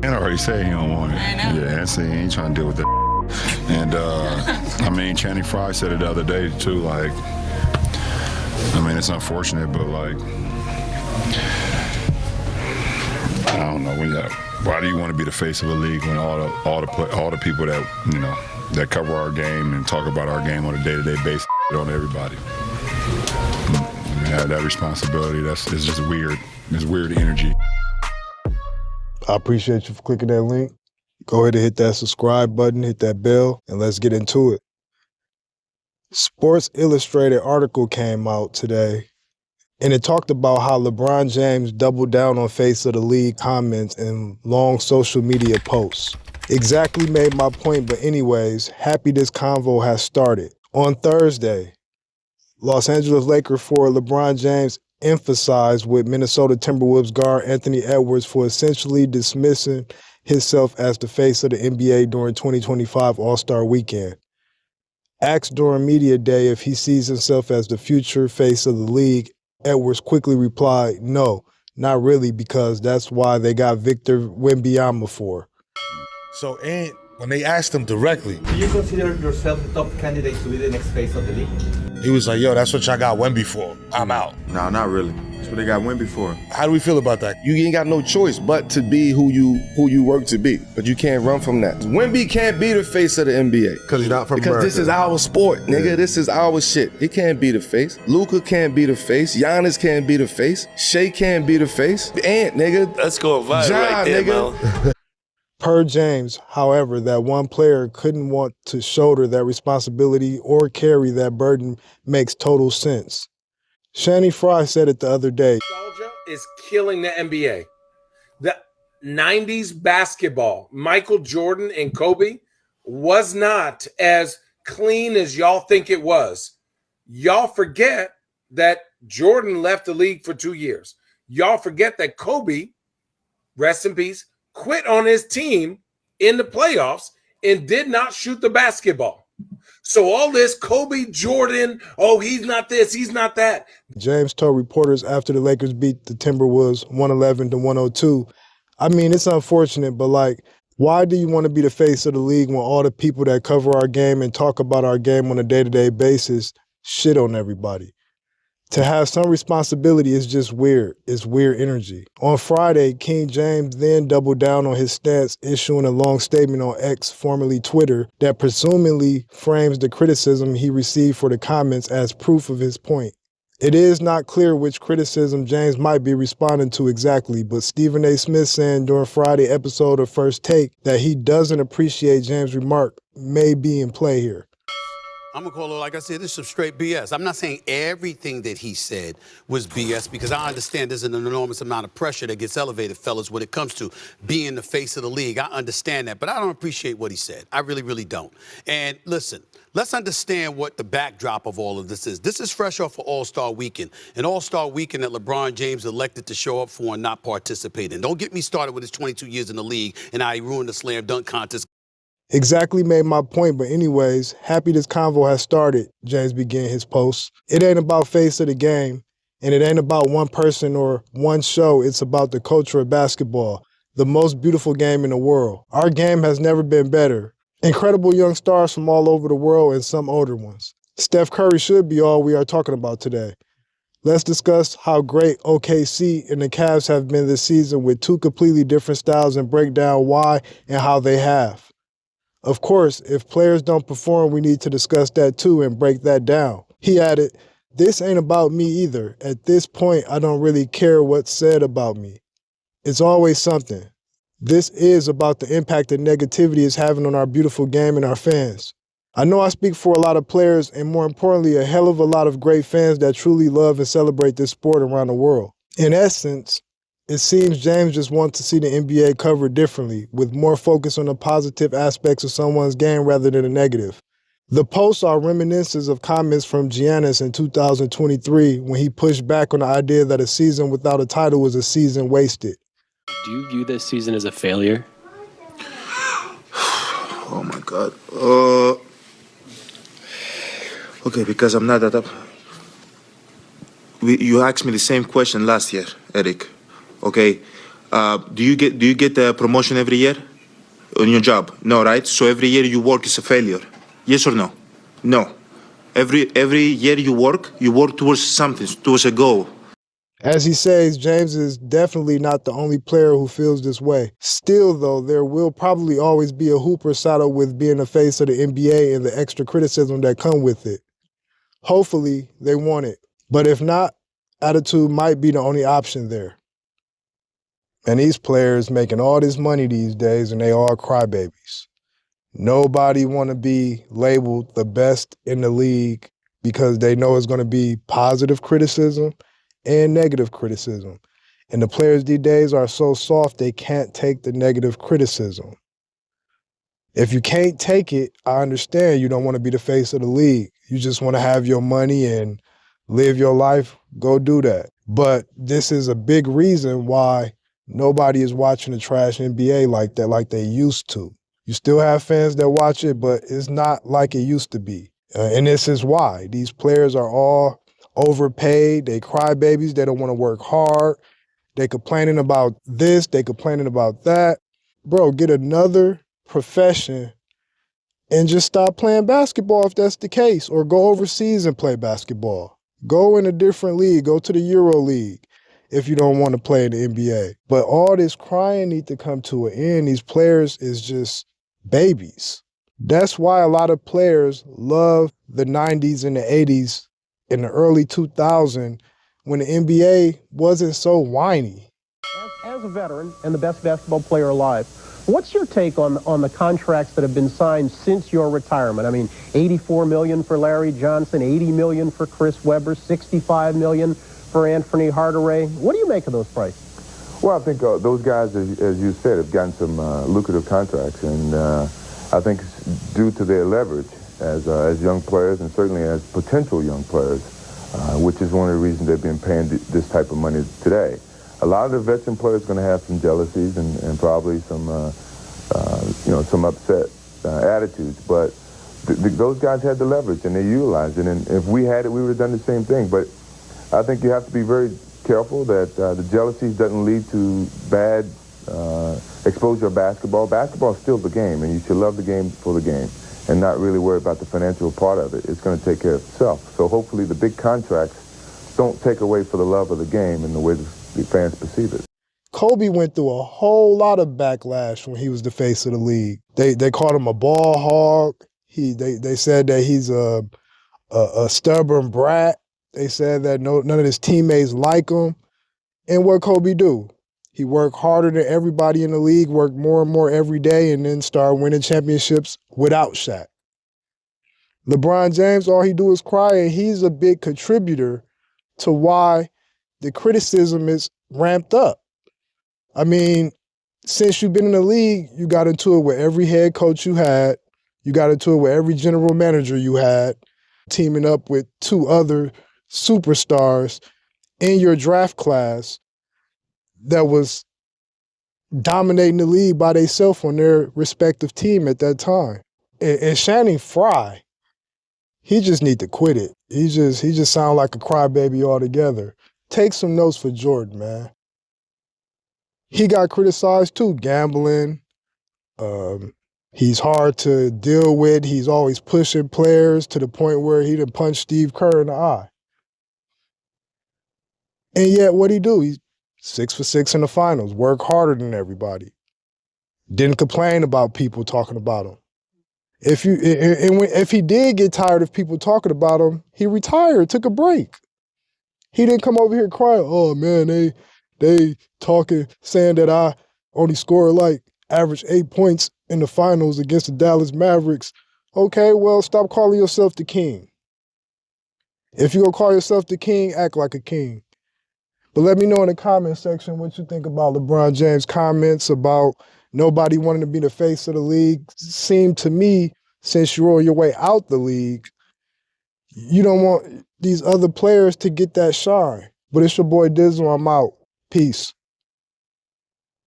And I already said he don't want it. I know. Yeah, he ain't trying to deal with that. And, I mean, Channing Frye said it the other day, too, like, I mean, it's unfortunate, but, like, I don't know. Why do you want to be the face of the league when all the people that, you know, that cover our game and talk about our game on a day-to-day basis on everybody? I mean, that responsibility, it's just weird. It's weird energy. I appreciate you for clicking that link. Go ahead and hit that subscribe button, hit that bell, and let's get into it. Sports Illustrated article came out today, and it talked about how LeBron James doubled down on face of the league comments and long social media posts. Exactly made my point, but anyways, happy this convo has started. On Thursday, Los Angeles Lakers forward LeBron James emphasized with Minnesota Timberwolves guard Anthony Edwards for essentially dismissing himself as the face of the NBA during 2025 All-Star Weekend. Asked during media day if he sees himself as the future face of the league, Edwards quickly replied, "No, not really, because that's why they got Victor Wembanyama for." So, and when they asked him directly, do you consider yourself the top candidate to be the next face of the league? He was like, yo, that's what y'all got Wemby for. I'm out. No, not really. That's what they got Wemby for. How do we feel about that? You ain't got no choice but to be who you work to be. But you can't run from that. Wemby can't be the face of the NBA. Because he's not from Because America. this is our sport, nigga. Yeah. This is our shit. He can't be the face. Luka can't be the face. Giannis can't be the face. Shea can't be the face. Ant, nigga. Let's go viral right there, nigga. man. Per James, however, that one player couldn't want to shoulder that responsibility or carry that burden makes total sense. Channing Frye said it the other day. Nostalgia is killing the NBA. The 90s basketball, Michael Jordan and Kobe, was not as clean as y'all think it was. Y'all forget that Jordan left the league for 2 years. Y'all forget that Kobe, rest in peace, quit on his team in the playoffs and did not shoot the basketball. So all this Kobe, Jordan, oh, he's not this, he's not that. James told reporters after the Lakers beat the Timberwolves 111-102, I mean, it's unfortunate, but like, why do you want to be the face of the league when all the people that cover our game and talk about our game on a day-to-day basis shit on everybody? To have some responsibility is just weird. It's weird energy. On Friday, King James then doubled down on his stance, issuing a long statement on X, formerly Twitter, that presumably frames the criticism he received for the comments as proof of his point. It is not clear which criticism James might be responding to exactly, but Stephen A. Smith saying during Friday episode of First Take that he doesn't appreciate James' remark may be in play here. I'm going to call it, like I said, this is some straight BS. I'm not saying everything that he said was BS because I understand there's an enormous amount of pressure that gets elevated, fellas, when it comes to being the face of the league. I understand that, but I don't appreciate what he said. I really, really don't. And listen, let's understand what the backdrop of all of this is. This is fresh off of All-Star Weekend, an All-Star Weekend that LeBron James elected to show up for and not participate in. Don't get me started with his 22 years in the league and how he ruined the slam dunk contest. Exactly made my point, but anyways, happy this convo has started, James began his post. It ain't about face of the game, and it ain't about one person or one show. It's about the culture of basketball, the most beautiful game in the world. Our game has never been better. Incredible young stars from all over the world and some older ones. Steph Curry should be all we are talking about today. Let's discuss how great OKC and the Cavs have been this season with two completely different styles and break down why and how they have. Of course, if players don't perform, we need to discuss that too and break that down. He added, "This ain't about me either. At this point, I don't really care what's said about me. It's always something. This is about the impact that negativity is having on our beautiful game and our fans. I know I speak for a lot of players and more importantly, a hell of a lot of great fans that truly love and celebrate this sport around the world. In essence, it seems James just wants to see the NBA covered differently, with more focus on the positive aspects of someone's game rather than the negative. The posts are reminiscences of comments from Giannis in 2023 when he pushed back on the idea that a season without a title was a season wasted. Do you view this season as a failure? Oh my God. Okay, because I'm not that up. You asked me the same question last year, Eric. Okay, Do you get the promotion every year on your job? No, right? So every year you work is a failure. Yes or no? No. Every year you work towards something, towards a goal. As he says, James is definitely not the only player who feels this way. Still, though, there will probably always be a hooper saddled with being the face of the NBA and the extra criticism that come with it. Hopefully, they want it. But if not, attitude might be the only option there. And these players making all this money these days, and they all crybabies. Nobody want to be labeled the best in the league because they know it's going to be positive criticism and negative criticism. And the players these days are so soft, they can't take the negative criticism. If you can't take it, I understand you don't want to be the face of the league. You just want to have your money and live your life, go do that. But this is a big reason why nobody is watching the trash NBA like that, like they used to. You still have fans that watch it, but it's not like it used to be. And this is why. These players are all overpaid. They cry babies. They don't want to work hard. They complaining about this. They complaining about that. Bro, get another profession and just stop playing basketball if that's the case, or go overseas and play basketball. Go in a different league. Go to the Euro League if you don't want to play in the NBA. But all this crying needs to come to an end. These players is just babies. That's why a lot of players love the 90s and the 80s and the early 2000s when the NBA wasn't so whiny. As a veteran and the best basketball player alive, what's your take on the contracts that have been signed since your retirement? I mean, $84 million for Larry Johnson, $80 million for Chris Webber, $65 million for Anthony Hardaway. What do you make of those prices? Well, I think those guys, as you said, have gotten some lucrative contracts, and I think it's due to their leverage as young players and certainly as potential young players, which is one of the reasons they've been paying this type of money today. A lot of the veteran players are going to have some jealousies and probably some, some upset attitudes, but those guys had the leverage and they utilized it, and if we had it, we would have done the same thing. But I think you have to be very careful that the jealousies doesn't lead to bad exposure of basketball. Basketball is still the game, and you should love the game for the game and not really worry about the financial part of it. It's going to take care of itself. So hopefully the big contracts don't take away for the love of the game and the way the fans perceive it. Kobe went through a whole lot of backlash when he was the face of the league. They called him a ball hog. They said that he's a stubborn brat. They said that none of his teammates like him. And what Kobe do? He worked harder than everybody in the league, worked more and more every day, and then started winning championships without Shaq. LeBron James, all he do is cry, and he's a big contributor to why the criticism is ramped up. I mean, since you've been in the league, you got into it with every head coach you had. You got into it with every general manager you had, teaming up with two other superstars in your draft class that was dominating the league by themselves on their respective team at that time. And Channing Frye, he just need to quit it. He just sound like a crybaby altogether. Take some notes for Jordan, man. He got criticized too, gambling. He's hard to deal with. He's always pushing players to the point where he done punched Steve Kerr in the eye. And yet, what'd he do? He's 6 for 6 in the finals, worked harder than everybody. Didn't complain about people talking about him. If he did get tired of people talking about him, he retired, took a break. He didn't come over here crying, oh man, they talking, saying that I only scored like average 8 points in the finals against the Dallas Mavericks. Okay, well, stop calling yourself the king. If you're gonna call yourself the king, act like a king. But let me know in the comment section what you think about LeBron James' comments about nobody wanting to be the face of the league. Seemed to me, since you're on your way out the league, you don't want these other players to get that shine. But it's your boy Dizzle, I'm out. Peace.